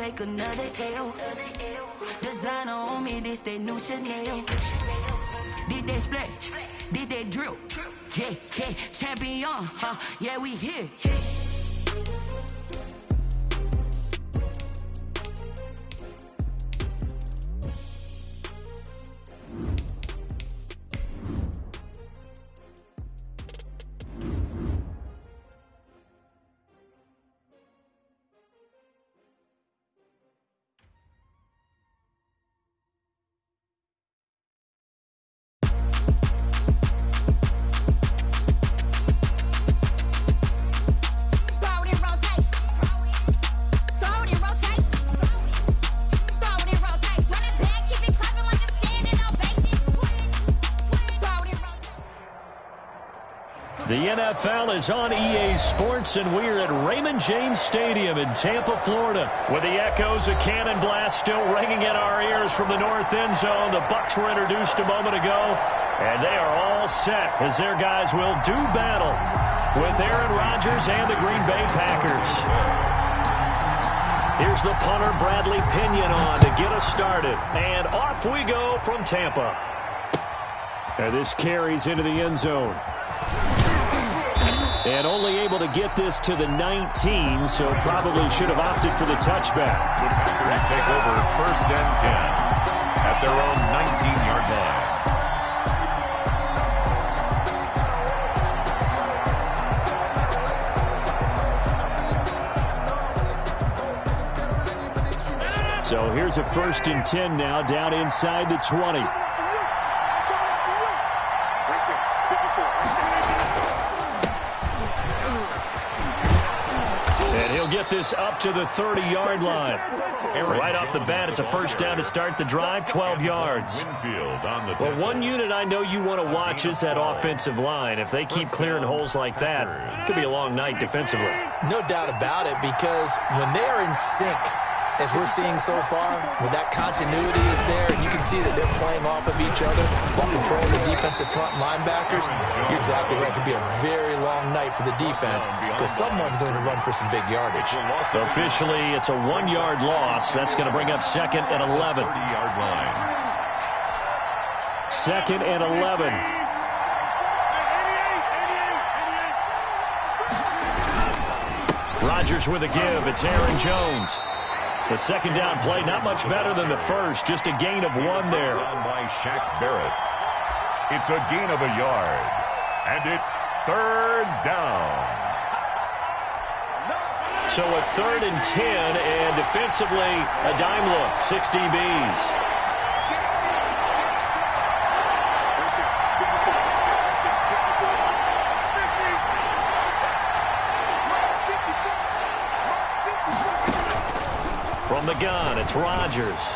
take another L. Designer on me, this that new Chanel. Did that splash, did that drill. Yeah, yeah, champion, yeah, we here. The NFL is on EA Sports, and we're at Raymond James Stadium in Tampa, Florida. With the echoes of Cannon Blast still ringing in our ears from the north end zone. The Bucs were introduced a moment ago, and they are all set as their guys will do battle with Aaron Rodgers and the Green Bay Packers. Here's the punter, Bradley Pinion, on to get us started. And off we go from Tampa. And this carries into the end zone. And only able to get this to the 19, so probably should have opted for the touchback. The Packers take over 1st and 10 at their own 19-yard line. So here's a 1st and 10 now, down inside the 20. Get this up to the 30-yard line. Right off the bat, it's a 1st down to start the drive, 12 yards. Well, one unit I know you want to watch is that offensive line. If they keep clearing holes like that, it could be a long night defensively. No doubt about it, because when they are in sync, as we're seeing so far, when that continuity is there, and you can see that they're playing off of each other while controlling the defensive front linebackers, you're exactly right. It could be a very long night for the defense because someone's going to run for some big yardage. So officially, it's a 1-yard loss. That's going to bring up 2nd and 11. 2nd and 11. Rodgers with a give. It's Aaron Jones. The 2nd down play, not much better than the first. Just a gain of 1 there. By Shaq Barrett. It's a gain of a yard. And it's 3rd down. So a 3rd and 10, and defensively, a dime look. 6 DBs. From the gun, it's Rodgers.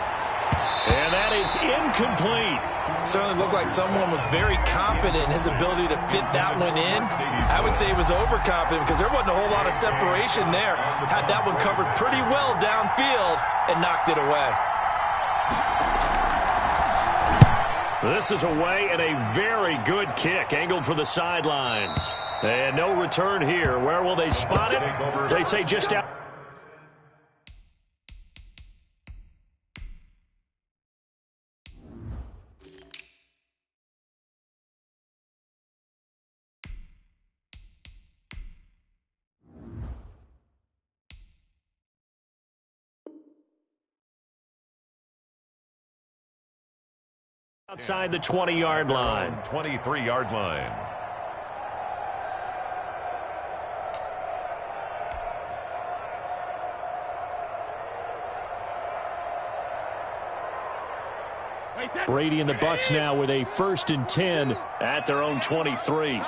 And that is incomplete. Certainly looked like someone was very confident in his ability to fit that one in. I would say he was overconfident because there wasn't a whole lot of separation there. Had that one covered pretty well downfield and knocked it away. This is away and a very good kick angled for the sidelines. And no return here. Where will they spot it? They say just out. Outside the 20-yard line. 23-yard line. Brady and the Bucs now with a 1st and 10 at their own 23.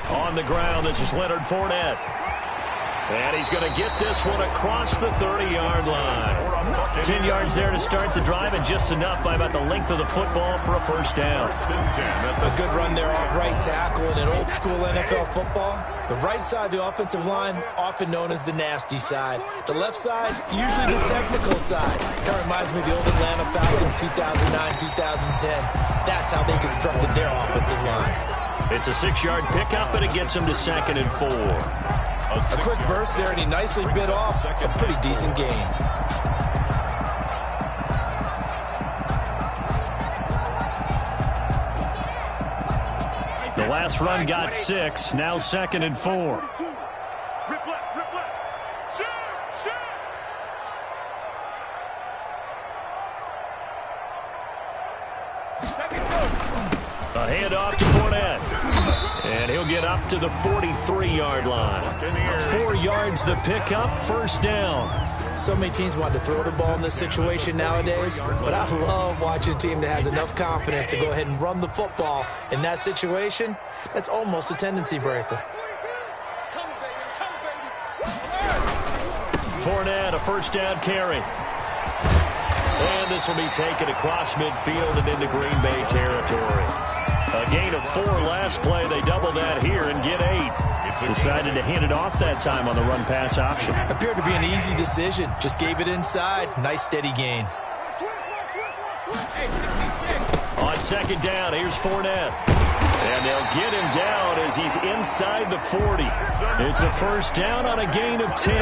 On the ground, this is Leonard Fournette. And he's going to get this one across the 30-yard line. 10 yards there to start the drive, and just enough by about the length of the football for a 1st down. A good run there off right tackle in an old-school NFL football. The right side of the offensive line, often known as the nasty side. The left side, usually the technical side. Kind of reminds me of the old Atlanta Falcons 2009-2010. That's how they constructed their offensive line. It's a 6-yard pickup, and it gets him to 2nd and 4. A quick burst there, and he nicely bit off a pretty decent gain. The last run got 6, now 2nd and 4. A handoff to Fournette. And he'll get up to the 43-yard line. 4 yards the pickup, 1st down. So many teams want to throw the ball in this situation nowadays, but I love watching a team that has enough confidence to go ahead and run the football in that situation. That's almost a tendency breaker. Fournette, a 1st down carry. And this will be taken across midfield and into Green Bay territory. A gain of 4 last play. They double that here and get 8. Decided to hand it off that time on the run-pass option. Appeared to be an easy decision. Just gave it inside. Nice steady gain. On 2nd down, here's Fournette. And they'll get him down as he's inside the 40. It's a 1st down on a gain of 10.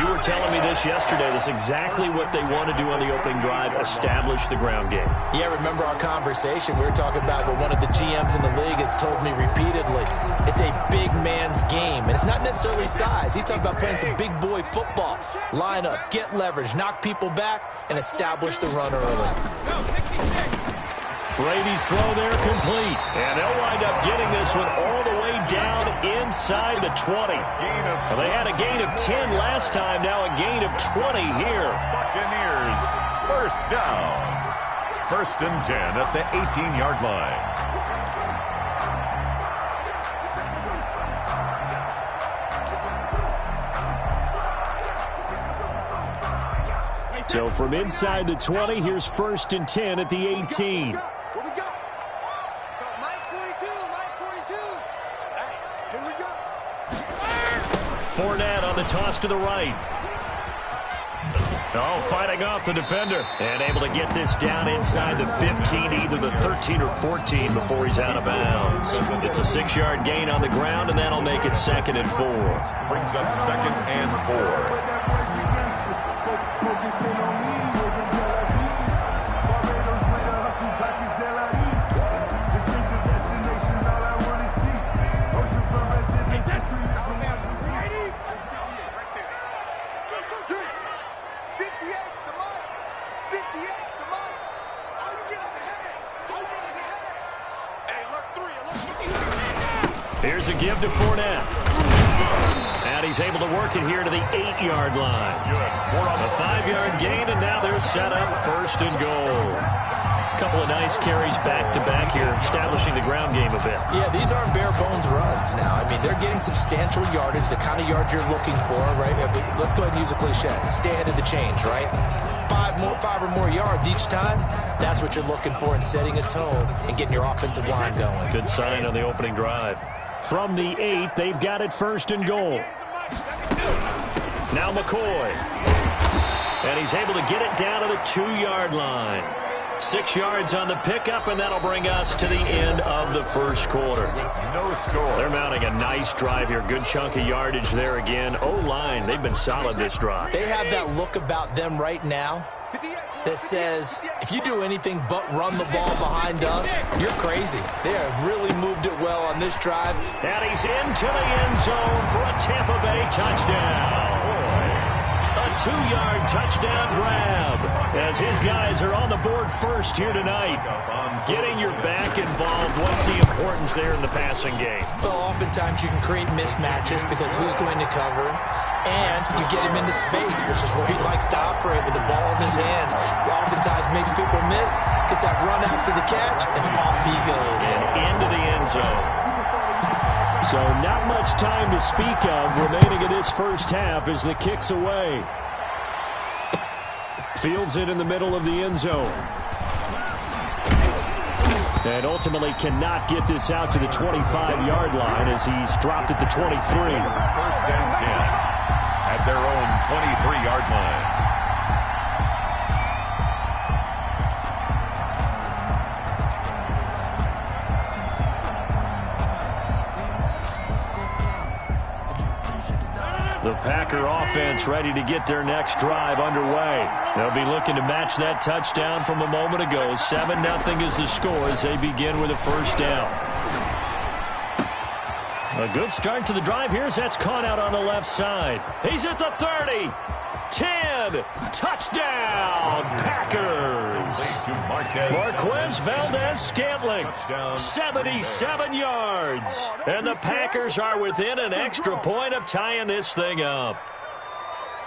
You were telling me this yesterday. That's exactly what they want to do on the opening drive, establish the ground game. Yeah, remember our conversation. We were talking about what one of the GMs in the league has told me repeatedly. It's a big man's game, and it's not necessarily size. He's talking about playing some big boy football. Line up, get leverage, knock people back, and establish the run early. Brady's throw there complete. And they'll wind up getting this one all the way down inside the 20. Well, they had a gain of 10 last time, now a gain of 20 here. Buccaneers, 1st down. 1st and 10 at the 18-yard line. So from inside the 20, here's 1st and 10 at the 18. Fournette on the toss to the right. Oh, fighting off the defender. And able to get this down inside the 15, either the 13 or 14 before he's out of bounds. It's a 6-yard gain on the ground, and that'll make it 2nd and 4. Brings up 2nd and 4. Here's a give to Fournette. And he's able to work it here to the 8-yard line. A 5-yard gain, and now they're set up 1st and goal. A couple of nice carries back-to-back here, establishing the ground game a bit. Yeah, these aren't bare-bones runs now. I mean, they're getting substantial yardage, the kind of yards you're looking for, right? I mean, let's go ahead and use a cliche. Stay ahead of the change, right? 5 or more yards each time, that's what you're looking for in setting a tone and getting your offensive line going. Good sign on the opening drive. From the 8, they've got it 1st and goal. Now McCoy. And he's able to get it down to the 2-yard line. 6 yards on the pickup, and that'll bring us to the end of the 1st quarter. No score. They're mounting a nice drive here. Good chunk of yardage there again. O-line, they've been solid this drive. They have that look about them right now that says, if you do anything but run the ball behind us, you're crazy. They have really moved it well on this drive. And he's into the end zone for a Tampa Bay touchdown. A 2-yard touchdown grab as his guys are on the board first here tonight. Getting your back involved, what's the importance there in the passing game? Well, oftentimes you can create mismatches because who's going to cover him? And you get him into space, which is where he likes to operate with the ball in his hands. Oftentimes makes people miss, gets that run after the catch, and off he goes. And into the end zone. So not much time to speak of remaining in this 1st half as the kick's away. Fields it in the middle of the end zone. And ultimately cannot get this out to the 25-yard line as he's dropped at the 23. 1st and 10 at their own 23-yard line. The Packer offense ready to get their next drive underway. They'll be looking to match that touchdown from a moment ago. 7-0 is the score as they begin with a first down. A good start to the drive here as that's caught out on the left side. He's at the 30. 10. Touchdown, Packers. Marquez Valdez-Scantling, 77 yards. And the Packers are within an extra point of tying this thing up.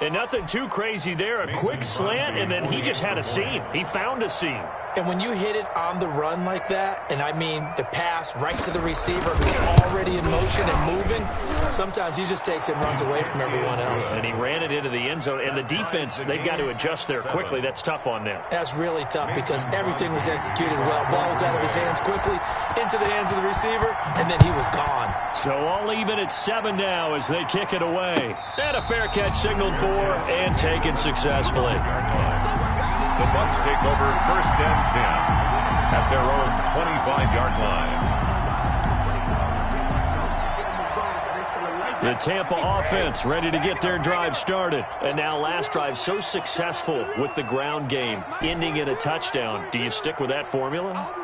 And nothing too crazy there. A quick slant, and then he just had a seam. He found a seam. And when you hit it on the run like that, and I mean the pass right to the receiver who's already in motion and moving, sometimes he just takes it and runs away from everyone else. And he ran it into the end zone. And the defense, they've got to adjust there quickly. That's tough on them. That's really tough because everything was executed well. Ball was out of his hands quickly, into the hands of the receiver, and then he was gone. So all even at 7 now as they kick it away. And a fair catch signaled for and taken successfully. The Bucs take over 1st and 10 at their own 25-yard line. The Tampa offense ready to get their drive started. And now last drive so successful with the ground game, ending in a touchdown. Do you stick with that formula?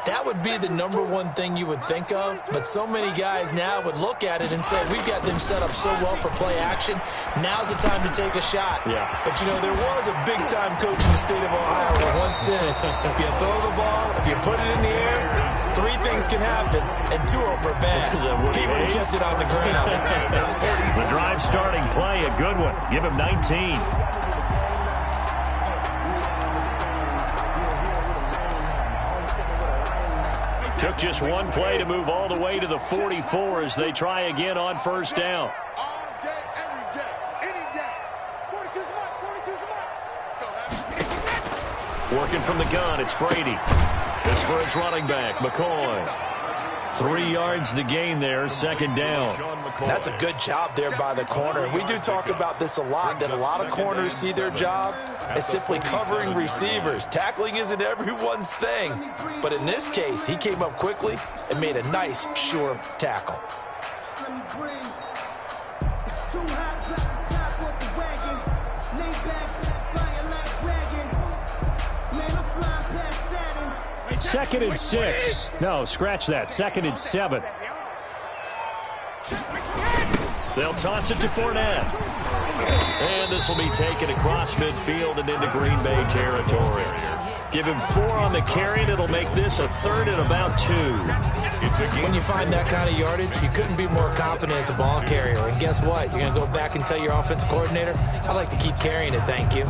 That would be the number one thing you would think of, but so many guys now would look at it and say, we've got them set up so well for play action. Now's the time to take a shot. Yeah. But, you know, there was a big-time coach in the state of Ohio who once said, if you throw the ball, if you put it in the air, 3 things can happen, and 2 of them are bad. He would have kept it on the ground. The drive starting play, a good one. Give him 19. Took just one play to move all the way to the 44 as they try again on first down. All day, every day, any day. 42's the mark, 42's the mark. Let's go, Working from the gun, it's Brady. This for his running back, McCoy. 3 yards the gain there, 2nd down. That's a good job there by the corner. We do talk about this a lot, that a lot of corners see their job as simply covering receivers. Tackling isn't everyone's thing. But in this case, he came up quickly and made a nice, sure tackle. Second and 6. No, scratch that. 2nd and 7. They'll toss it to Fournette. And this will be taken across midfield and into Green Bay territory. Give him 4 on the carry, and it'll make this a 3rd and about 2. When you find that kind of yardage, you couldn't be more confident as a ball carrier. And guess what? You're going to go back and tell your offensive coordinator, I'd like to keep carrying it, thank you.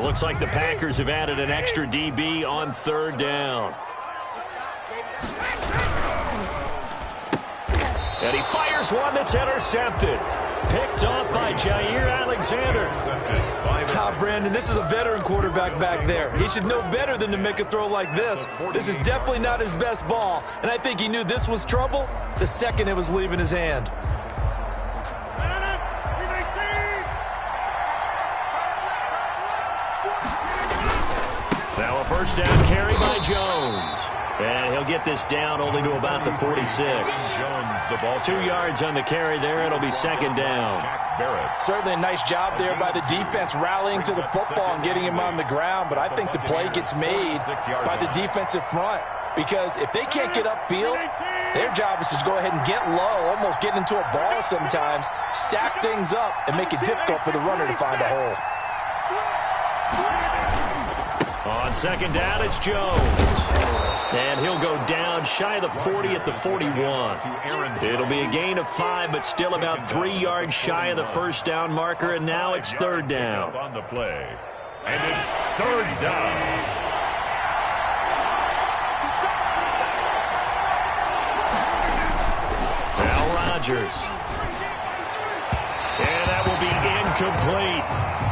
Looks like the Packers have added an extra DB on 3rd down. And he fires one that's intercepted. Picked off by Jair Alexander. Brandon, this is a veteran quarterback back there. He should know better than to make a throw like this. This is definitely not his best ball, and I think he knew this was trouble the second it was leaving his hand. Now a first down carry by Jones. And he'll get this down only to about the 46. The ball 2 yards on the carry there. It'll be 2nd down. Certainly a nice job there by the defense rallying to the football and getting him on the ground, but I think the play gets made by the defensive front because if they can't get upfield, their job is to go ahead and get low, almost get into a ball sometimes, stack things up, and make it difficult for the runner to find a hole. On 2nd down, it's Jones. And he'll go down shy of the 40 at the 41. It'll be a gain of 5, but still about 3 yards shy of the first down marker, and now it's 3rd down. On the play. And it's 3rd down. Al Rodgers. And that will be incomplete.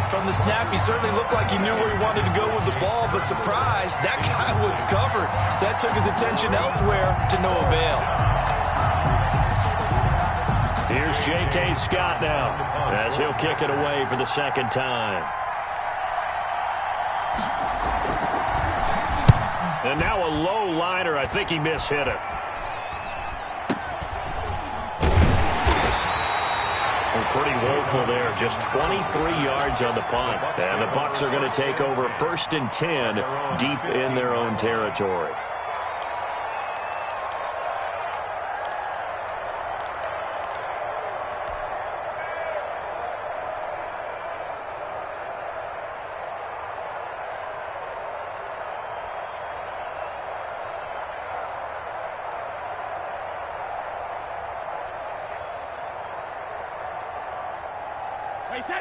From the snap, he certainly looked like he knew where he wanted to go with the ball. ball, but surprise, that guy was covered. So that took his attention elsewhere to no avail. Here's J.K. Scott now as he'll kick it away for the second time. And now a low liner. I think he mishit it. Pretty woeful there. Just 23 yards on the punt. And the Bucs are going to take over 1st and 10 deep in their own territory.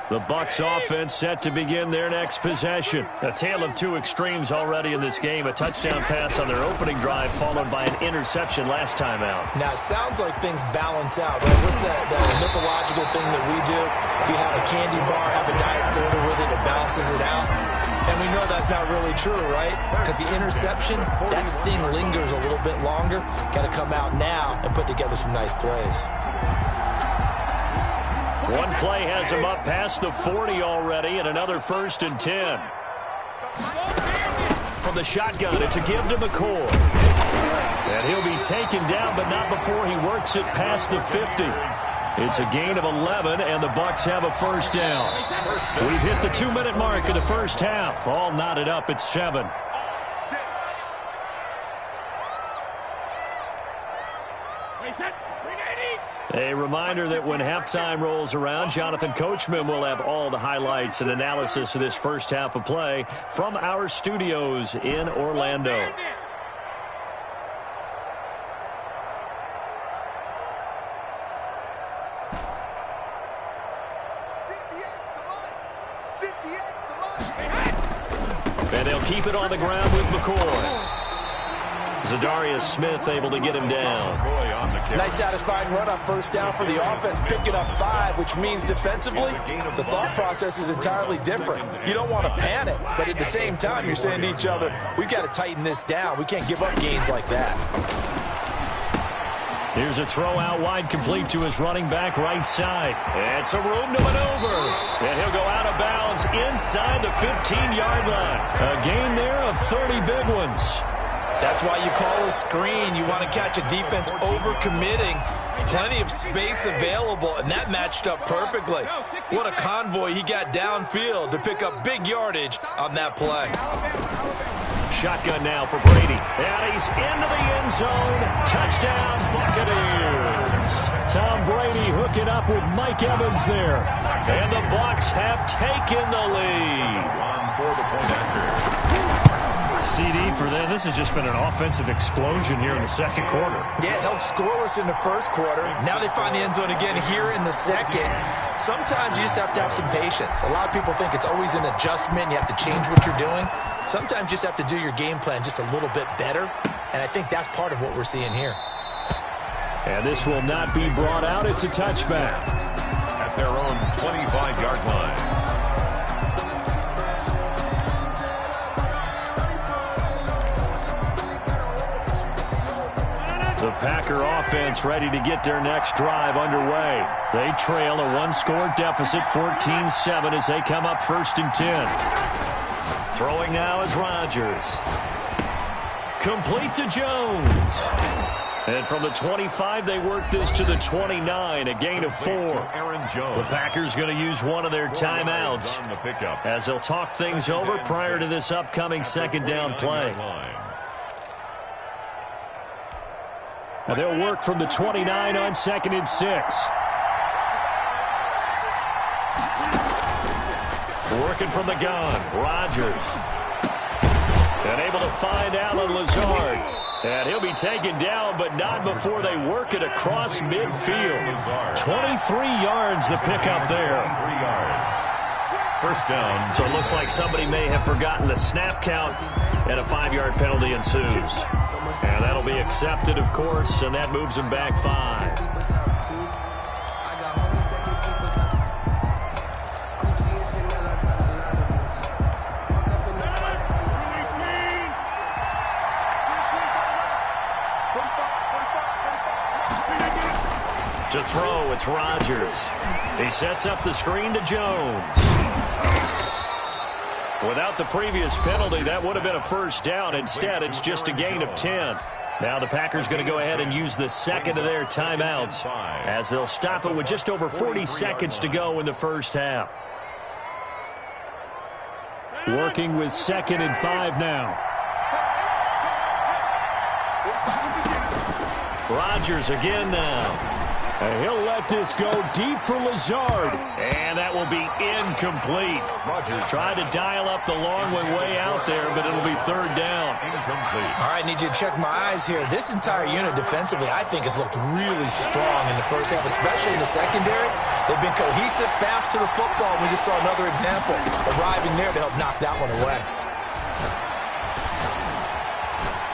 The Bucs offense set to begin their next possession. A tale of two extremes already in this game. A touchdown pass on their opening drive followed by an interception last time out. Now, it sounds like things balance out, right? What's that mythological thing that we do? If you have a candy bar, have a diet soda with it, it balances it out. And we know that's not really true, right? Because the interception, that sting lingers a little bit longer. Got to come out now and put together some nice plays. One play has him up past the 40 already, and another 1st and 10. From the shotgun, it's a give to McCoy. And he'll be taken down, but not before he works it past the 50. It's a gain of 11, and the Bucs have a 1st down. We've hit the 2-minute mark of the first half. All knotted up at 7. A reminder that when halftime rolls around, Jonathan Coachman will have all the highlights and analysis of this first half of play from our studios in Orlando. And they'll keep it on the ground with McCoy. Zadarius Smith able to get him down. Nice satisfying run on 1st down for the offense, picking up 5, which means defensively, the thought process is entirely different. You don't want to panic, but at the same time, you're saying to each other, we've got to tighten this down. We can't give up gains like that. Here's a throw out wide, complete to his running back right side. And some room to maneuver. And he'll go out of bounds inside the 15-yard line. A gain there of 30 big ones. That's why you call a screen. You want to catch a defense overcommitting. Plenty of space available, and that matched up perfectly. What a convoy he got downfield to pick up big yardage on that play. Shotgun now for Brady. And he's into the end zone. Touchdown, Buccaneers. Tom Brady hooking up with Mike Evans there. And the Bucs have taken the lead. For the point after. CD for them. This has just been an offensive explosion here in the second quarter. Yeah, held scoreless in the first quarter. Now they find the end zone again here in the second. Sometimes you just have to have some patience. A lot of people think it's always an adjustment. You have to change what you're doing. Sometimes you just have to do your game plan just a little bit better. And I think that's part of what we're seeing here. And this will not be brought out. It's a touchback. At their own 25-yard line. The Packer offense ready to get their next drive underway. They trail a one-score deficit, 14-7, as they come up 1st and 10. Throwing now is Rodgers. Complete to Jones. And from the 25, they work this to the 29, a gain of 4. The Packers going to use one of their timeouts as they'll talk things over prior to this upcoming second down play. Now they'll work from the 29 on 2nd and 6. Working from the gun, Rodgers. And able to find Alan Lazard. And he'll be taken down, but not before they work it across midfield. 23 yards the pickup there. 3 yards. 1st down. So it looks like somebody may have forgotten the snap count, and a 5-yard penalty ensues. And that'll be accepted, of course, and that moves him back 5. To throw, it's Rodgers. He sets up the screen to Jones. Without the previous penalty, that would have been a first down. Instead, it's just a gain of 10. Now the Packers going to go ahead and use the second of their timeouts as they'll stop it with just over 40 seconds to go in the first half. Working with 2nd and 5 now. Rodgers again now. And he'll let this go deep for Lazard. And that will be incomplete. Tried to dial up the long way out there, but it'll be 3rd down. Incomplete. All right, need you to check my eyes here. This entire unit defensively, I think, has looked really strong in the first half, especially in the secondary. They've been cohesive, fast to the football. We just saw another example arriving there to help knock that one away.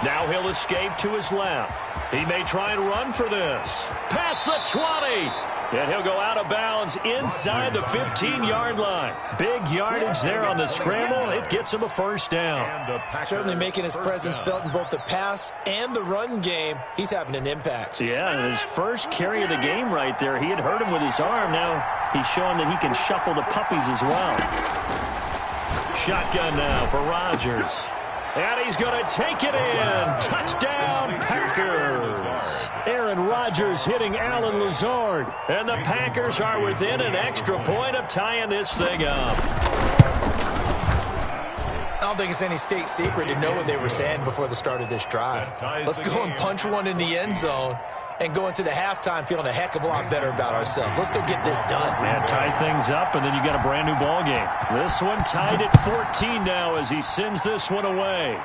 Now he'll escape to his left. He may try and run for this. Past the 20. And he'll go out of bounds inside the 15-yard line. Big yardage there on the scramble. It gets him a first down. Certainly making his presence felt in both the pass and the run game. He's having an impact. Yeah, his first carry of the game right there. He had hurt him with his arm. Now he's showing that he can shuffle the puppies as well. Shotgun now for Rodgers. And he's going to take it in. Touchdown, Packers. Aaron Rodgers hitting Alan Lazard. And the Packers are within an extra point of tying this thing up. I don't think it's any state secret to know what they were saying before the start of this drive. Let's go and punch one in the end zone and go into the halftime feeling a heck of a lot better about ourselves. Let's go get this done. Man, tie things up, and then you got a brand new ball game. This one tied at 14 now as he sends this one away.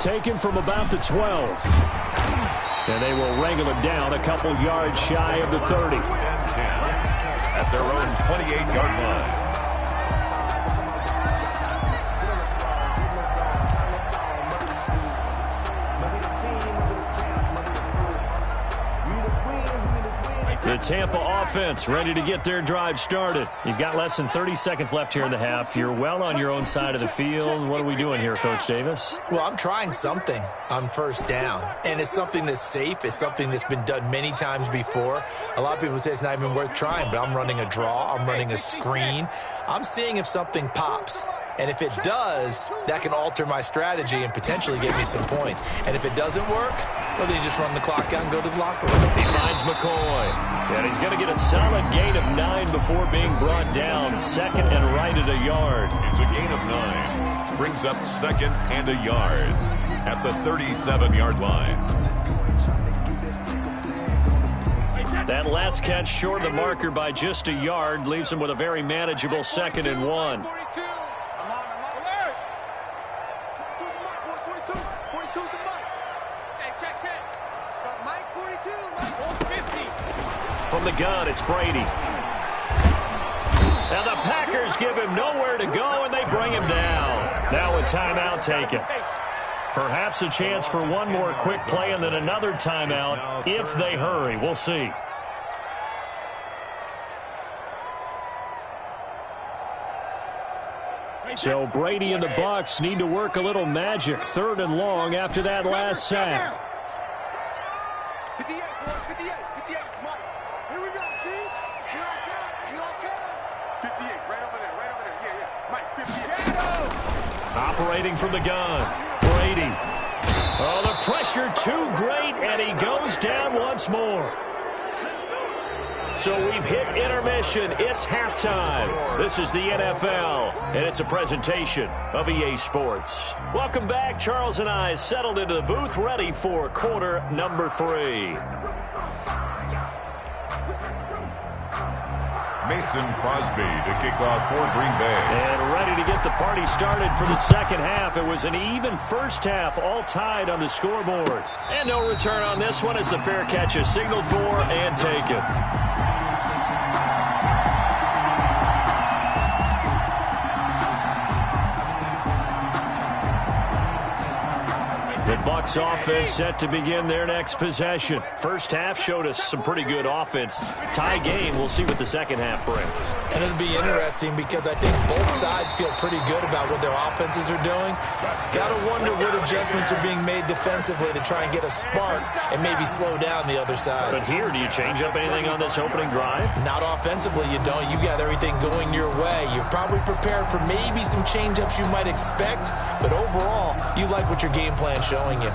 Taken from about the 12. And they will wrangle him down a couple yards shy of the 30. At their own 28-yard line. The Tampa offense ready to get their drive started. You've got less than 30 seconds left here in the half. You're well on your own side of the field. What are we doing here, Coach Davis? Well, I'm trying something on first down, and it's something that's safe. It's something that's been done many times before. A lot of people say it's not even worth trying, but I'm running a draw. I'm running a screen. I'm seeing if something pops. And if it does, that can alter my strategy and potentially get me some points. And if it doesn't work, well, then you just run the clock out and go to the locker room. He finds McCoy. And he's going to get a solid gain of 9 before being brought down. 2nd and right at a yard. It's a gain of 9. Brings up 2nd and a yard at the 37-yard line. That last catch short of the marker by just a yard leaves him with a very manageable 2nd and 1. From the gun, it's Brady. And the Packers give him nowhere to go, and they bring him down. Now a timeout taken. Perhaps a chance for one more quick play and then another timeout if they hurry. We'll see. So Brady and the Bucs need to work a little magic. 3rd and long after that last sack. 58, 58, Mike. Here we go, G. Here I come. 58, right over there. Yeah. Mike, 58. Operating from the gun. Brady. Oh, the pressure too great, and he goes down once more. So we've hit intermission. It's halftime. This is the NFL, and it's a presentation of EA Sports. Welcome back. Charles and I settled into the booth, ready for quarter number 3. Mason Crosby to kick off for Green Bay. And ready to get the party started for the second half. It was an even first half, all tied on the scoreboard. And no return on this one as the fair catch is signaled for and taken. The Bucs offense set to begin their next possession. First half showed us some pretty good offense. Tie game. We'll see what the second half brings. And it'll be interesting because I think both sides feel pretty good about what their offenses are doing. Got to wonder what adjustments are being made defensively to try and get a spark and maybe slow down the other side. But here, do you change up anything on this opening drive? Not offensively, you don't. You got everything going your way. You've probably prepared for maybe some change-ups you might expect, but overall, you like what your game plan's showing you.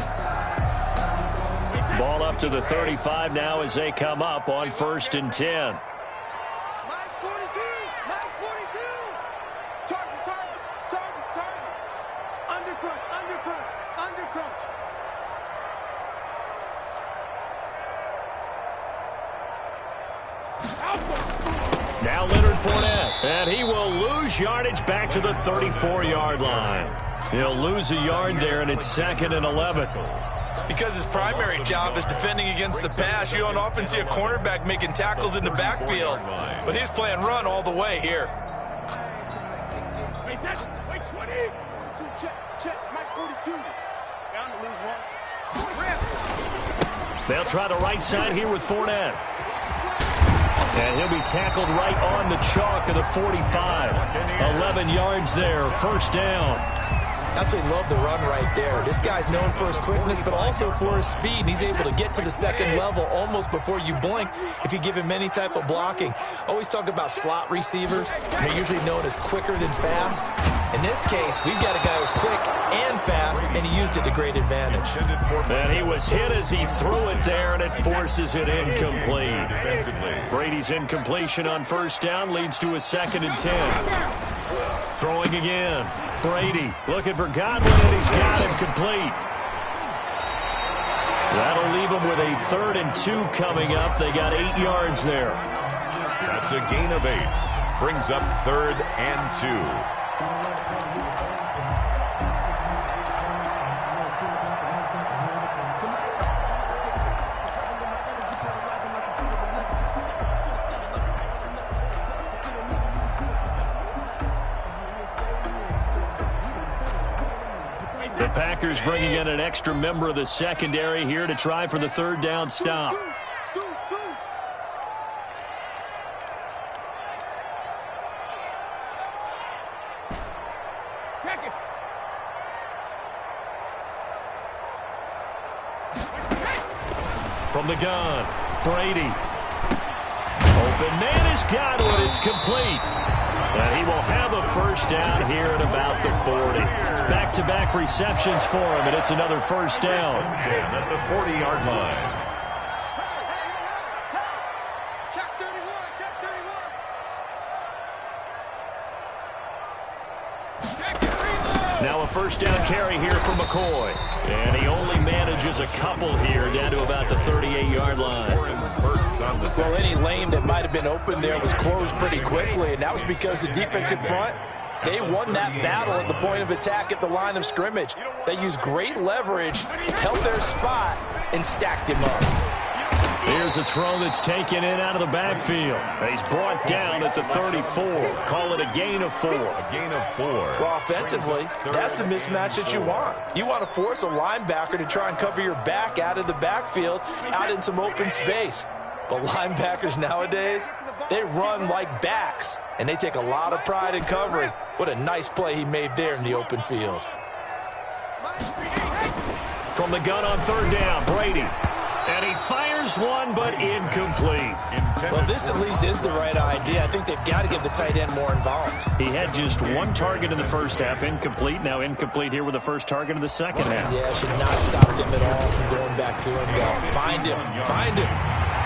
Ball up to the 35 now as they come up on 1st and 10. Max 42! Max 42! Target, target, target, target. Undercrunch, undercrunch, undercrunch. Now Leonard Fournette, and he will lose yardage back to the 34-yard line. He'll lose a yard there, and it's 2nd and 11. Because his primary job is defending against the pass, you don't often see a cornerback making tackles in the backfield. But he's playing run all the way here. Wait, that's, wait, 20! Check, Mike 42. Bound to lose one. Rip. They'll try the right side here with Fournette. And he'll be tackled right on the chalk of the 45. 11 yards there, 1st down. Absolutely love the run right there. This guy's known for his quickness, but also for his speed. And he's able to get to the second level almost before you blink if you give him any type of blocking. Always talk about slot receivers. They're usually known as quicker than fast. In this case, we've got a guy who's quick and fast, and he used it to great advantage. And he was hit as he threw it there, and it forces it incomplete. Brady's incompletion on 1st down leads to a 2nd and 10. Throwing again. Brady looking for Godwin, and he's got him complete. That'll leave him with a 3rd and 2 coming up. They got 8 yards there. That's a gain of 8. Brings up 3rd and 2. The Packers bringing in an extra member of the secondary here to try for the 3rd down stop. From the gun, Brady. Open man is Godwin. It's complete. And he will have a 1st down here at about the 40. Back-to-back receptions for him, and it's another 1st down. At the 40-yard line. Check 31, check 31. Now a 1st down carry here from McCoy. And he only manages a couple here down to about the 38-yard line. Well, any lane that might have been open there was closed pretty quickly, and that was because the defensive front, they won that battle at the point of attack at the line of scrimmage. They used great leverage, held their spot, and stacked him up. Here's a throw that's taken in out of the backfield. He's brought down at the 34. Call it a gain of 4. A gain of 4. Well, offensively, that's the mismatch that you want. You want to force a linebacker to try and cover your back out of the backfield, out in some open space. But linebackers nowadays, they run like backs, and they take a lot of pride in covering. What a nice play he made there in the open field. From the gun on 3rd down, Brady. And he fires one, but incomplete. Well, this at least is the right idea. I think they've got to get the tight end more involved. He had just 1 target in the 1st half, incomplete. Now incomplete here with the 1st target in the 2nd half. Yeah, should not stop them at all from going back to him. Find him. Find him.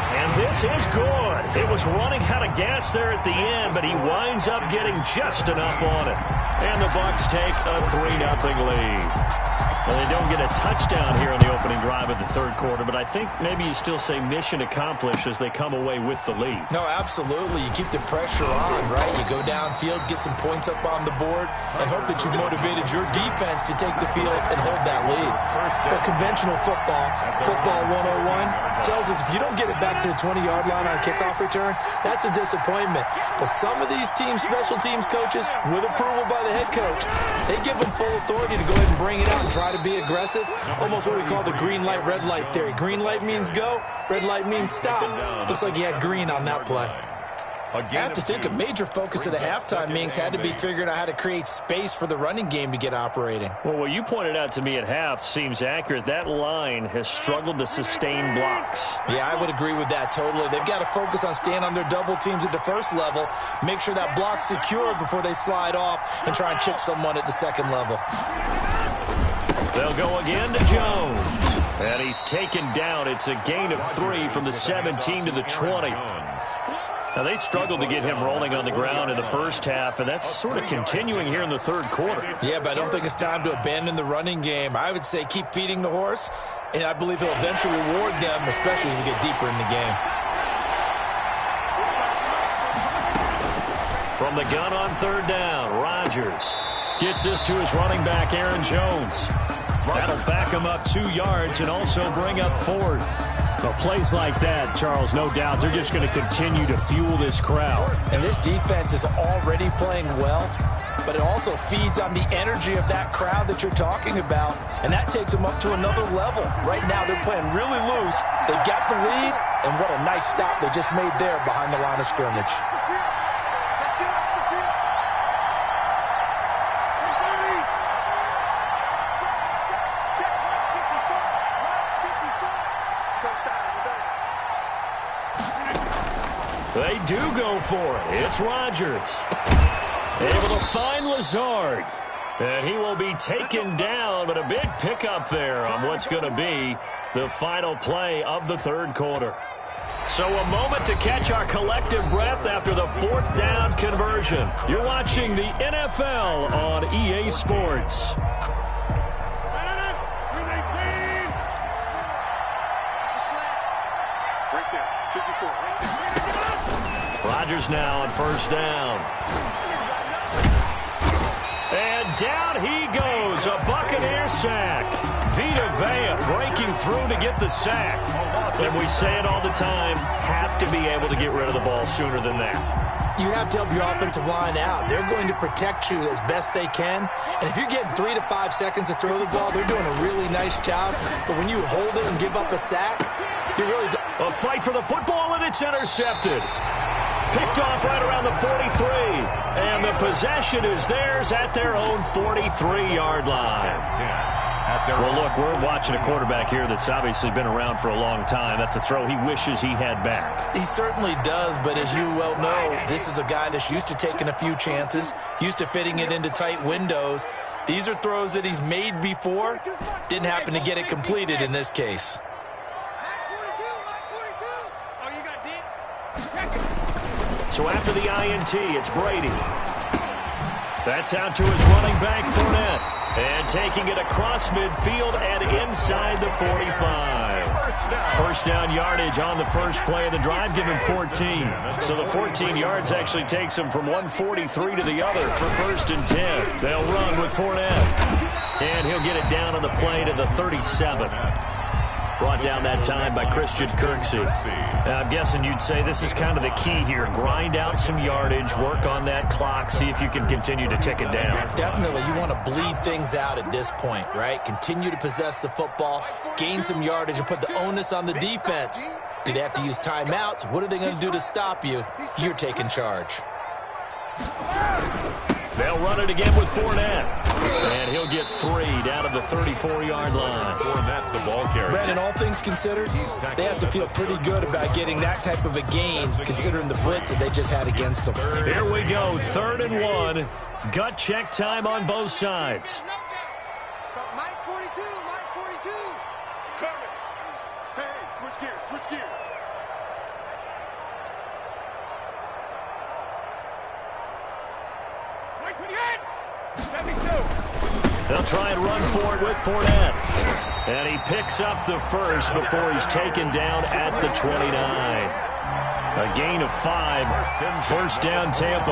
And this is good. It was running out of gas there at the end, but he winds up getting just enough on it. And the Bucs take a 3-0 lead. Well, they don't get a touchdown here on the opening drive of the 3rd quarter, but I think maybe you still say mission accomplished as they come away with the lead. No, absolutely. You keep the pressure on, right? You go downfield, get some points up on the board, and hope that you've motivated your defense to take the field and hold that lead. But conventional football 101, tells us if you don't get it back to the 20-yard line on a kickoff return, that's a disappointment. But some of these teams, special teams coaches, with approval by the head coach, they give them full authority to go ahead and bring it out and try to to be aggressive. Almost what we call the green light, red light theory. Green light means go, red light means stop. Looks like he had green on that play. I have to think a major focus of the halftime meetings had to be figuring out how to create space for the running game to get operating. Well, what you pointed out to me at half seems accurate. That line has struggled to sustain blocks. Yeah, I would agree with that totally. They've got to focus on staying on their double teams at the first level, make sure that block's secure before they slide off and try and chip someone at the second level. They'll go again to Jones. And he's taken down. It's a gain of 3 from the 17 to the 20. Now, they struggled to get him rolling on the ground in the first half, and that's sort of continuing here in the third quarter. Yeah, but I don't think it's time to abandon the running game. I would say keep feeding the horse, and I believe he'll eventually reward them, especially as we get deeper in the game. From the gun on third down, Rodgers gets this to his running back, Aaron Jones. That'll back him up 2 yards and also bring up 4th. Well, plays like that, Charles, no doubt, they're just going to continue to fuel this crowd. And this defense is already playing well, but it also feeds on the energy of that crowd that you're talking about, and that takes them up to another level. Right now, they're playing really loose. They've got the lead, and what a nice stop they just made there behind the line of scrimmage. They do go for it. It's Rodgers. Able to find Lazard. And he will be taken down, but a big pickup there on what's going to be the final play of the third quarter. So a moment to catch our collective breath after the 4th down conversion. You're watching the NFL on EA Sports. Rodgers now on first down. And down he goes. A Buccaneer sack. Vita Vea breaking through to get the sack. And we say it all the time, have to be able to get rid of the ball sooner than that. You have to help your offensive line out. They're going to protect you as best they can. And if you're getting 3 to 5 seconds to throw the ball, they're doing a really nice job. But when you hold it and give up a sack, you really don't. A fight for the football, and it's intercepted. Picked off right around the 43. And the possession is theirs at their own 43-yard line. Well, look, we're watching a quarterback here that's obviously been around for a long time. That's a throw he wishes he had back. He certainly does, but as you well know, this is a guy that's used to taking a few chances, used to fitting it into tight windows. These are throws that he's made before. Didn't happen to get it completed in this case. So after the INT, it's Brady. That's out to his running back, Fournette. And taking it across midfield and inside the 45. First down yardage on the first play of the drive, give him 14. So the 14 yards actually takes him from 143 to the other for 1st and 10. They'll run with Fournette. And he'll get it down on the play to the 37. Brought down that time by Christian Kirksey. I'm guessing you'd say this is kind of the key here. Grind out some yardage, work on that clock, see if you can continue to tick it down. Definitely. You want to bleed things out at this point, right? Continue to possess the football, gain some yardage, and put the onus on the defense. Do they have to use timeouts? What are they going to do to stop you? You're taking charge. They'll run it again with Fournette. And he'll get 3 down to the 34-yard line. Fournette, the ball carrier. Brandon, all things considered, they have to feel pretty good about getting that type of a gain, considering the blitz that they just had against them. Here we go, 3rd and 1. Gut check time on both sides. Mike 42, Mike 42. Cover. Hey, switch gears, switch gears. Mike 28. 72. They'll try and run for it with Fournette. And he picks up the first before he's taken down at the 29. A gain of 5. First down, Tampa.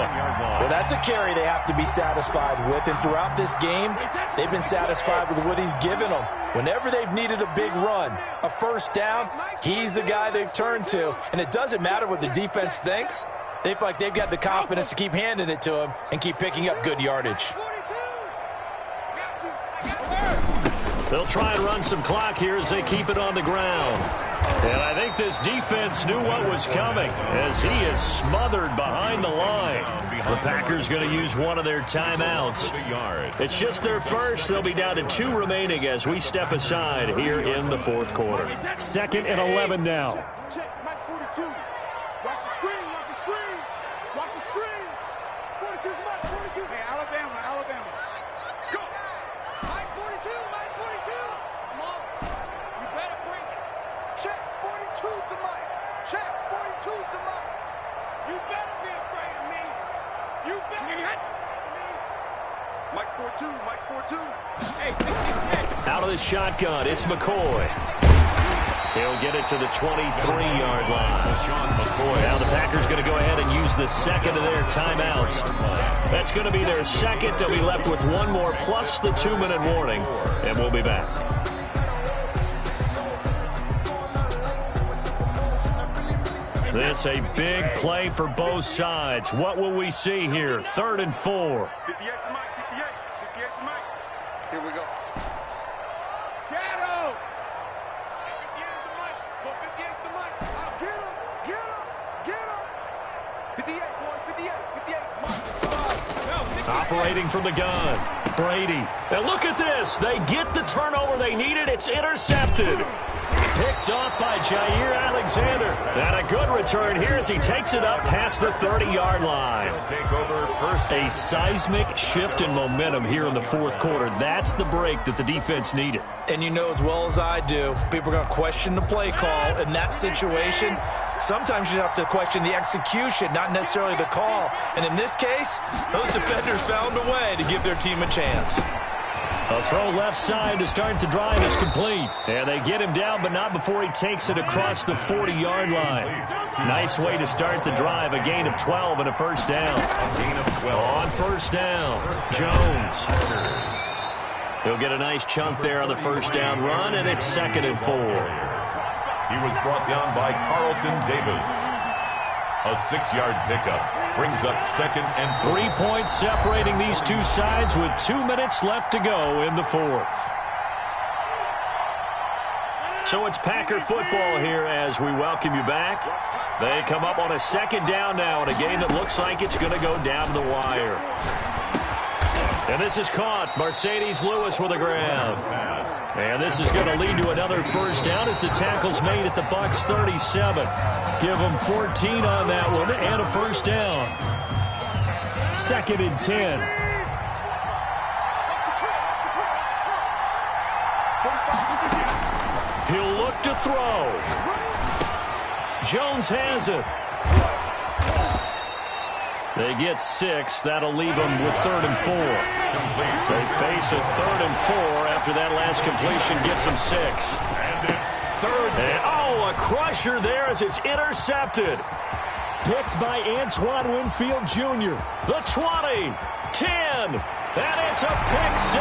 Well, that's a carry they have to be satisfied with. And throughout this game, they've been satisfied with what he's given them. Whenever they've needed a big run, a first down, he's the guy they've turned to. And it doesn't matter what the defense thinks. They feel like they've got the confidence to keep handing it to him and keep picking up good yardage. They'll try and run some clock here as they keep it on the ground. And I think this defense knew what was coming as he is smothered behind the line. The Packers going to use one of their timeouts. It's just their first. They'll be down to 2 remaining as we step aside here in the fourth quarter. 2nd and 11 now. Check, Mike 42. Watch the screen, watch the screen. Watch the screen. 42's Mike 42. Hey, Alabama. Go. Mike 42, Mike 42. Come on. You better bring it. Check, 42's the Mike. Check, 42's the Mike. You better be afraid of me. You better be afraid of me. Mike's 4-2, Mike's 4-2. Hey. Out of the shotgun, it's McCoy. He'll get it to the 23-yard line. Now the Packers going to go ahead and use the second of their timeouts. That's going to be their second. They'll be left with one more plus the 2-minute warning, and we'll be back. This a big play for both sides. What will we see here? 3rd and 4. 58 to Mike, 58 to Mike. Here we go. Shadow! 58 to Mike. Go 58 to Mike. Get him. 58, boys, 58 Mike. Operating from the gun. Brady. And look at this. They get the turnover they needed. It's intercepted. Picked off by Jair Alexander. And a good return here as he takes it up past the 30-yard line. A seismic shift in momentum here in the fourth quarter. That's the break that the defense needed. And you know as well as I do, people are going to question the play call in that situation. Sometimes you have to question the execution, not necessarily the call. And in this case, those defenders found a way to give their team a chance. A throw left side to start the drive is complete. And they get him down, but not before he takes it across the 40-yard line. Nice way to start the drive. A gain of 12 and a first down. On first down, Jones. He'll get a nice chunk there on the first down run, and it's 2nd and 4. He was brought down by Carlton Davis. A 6-yard pickup brings up 2nd and 4. 3 points separating these two sides with 2 minutes left to go in the fourth. So it's Packer football here as we welcome you back. They come up on a 2nd down now in a game that looks like it's going to go down the wire. And this is caught. Mercedes Lewis with a grab. And this is going to lead to another first down as the tackle's made at the Bucs 37. Give them 14 on that one and a first down. 2nd and 10. He'll look to throw. Jones has it. They get 6. That'll leave them with 3rd and 4. They face a 3rd and 4 after that last completion gets them 6. And it's 3rd. And, a crusher there as it's intercepted. Picked by Antoine Winfield Jr. The 20, 10, and it's a pick 6.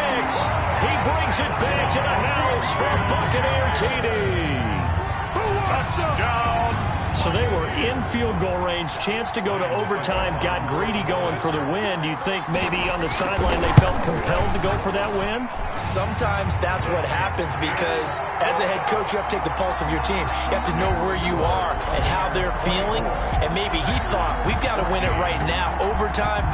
He brings it back to the house for Buccaneer TD. Touchdown. So they were in field goal range, chance to go to overtime, got greedy going for the win. Do you think maybe on the sideline they felt compelled to go for that win? Sometimes that's what happens because as a head coach, you have to take the pulse of your team. You have to know where you are and how they're feeling. And maybe he thought, we've got to win it right now. Overtime,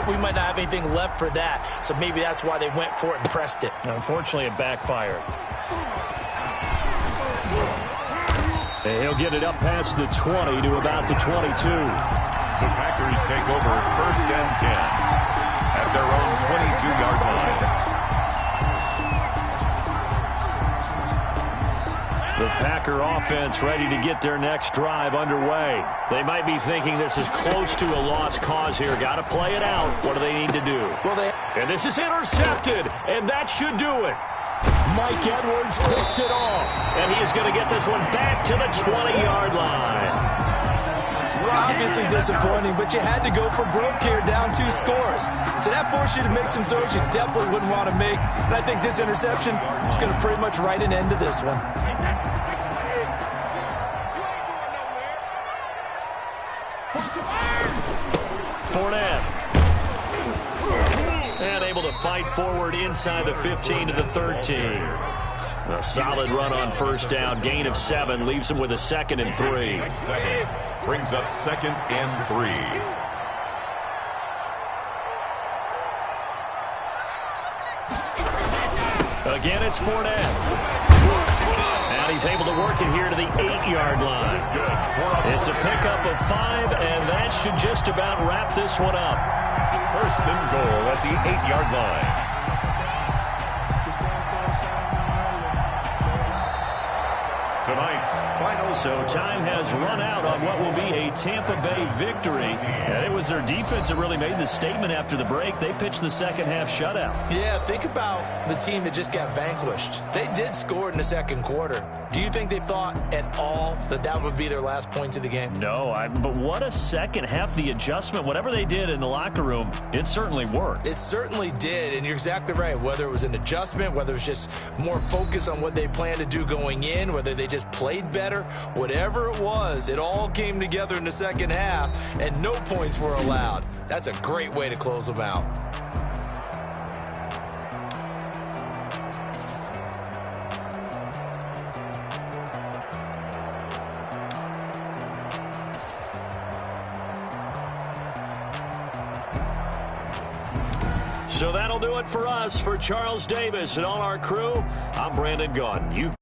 we might not have anything left for that. So maybe that's why they went for it and pressed it. Unfortunately, it backfired. And he'll get it up past the 20 to about the 22. The Packers take over 1st and 10 at their own 22-yard line. The Packer offense ready to get their next drive underway. They might be thinking this is close to a lost cause here. Got to play it out. What do they need to do? And this is intercepted, and that should do it. Mike Edwards picks it off, and he is going to get this one back to the 20-yard line. Obviously disappointing, but you had to go for broke here, down 2 scores. So that forced you to make some throws you definitely wouldn't want to make. And I think this interception is going to pretty much write an end to this one. Fournette. And able to fight forward inside the 15 to the 13. A solid run on first down. Gain of 7 leaves him with a 2nd and 3. Brings up 2nd and 3. Again, it's Fournette. And he's able to work it here to the 8-yard line. It's a pickup of 5, and that should just about wrap this one up. 1st and goal at the 8-yard line. Tonight's final. So time has run out on what will be a Tampa Bay victory. And it was their defense that really made the statement after the break. They pitched the second half shutout. Yeah, think about the team that just got vanquished. They did score in the second quarter. Do you think they thought at all that that would be their last point of the game? No, but what a second half. The adjustment, whatever they did in the locker room, it certainly worked. It certainly did, and you're exactly right. Whether it was an adjustment, whether it was just more focus on what they planned to do going in, whether they just played better, whatever it was, it all came together in the second half, and no points were allowed. That's a great way to close them out. So that'll do it for us. For Charles Davis and all our crew, I'm Brandon Gaudin.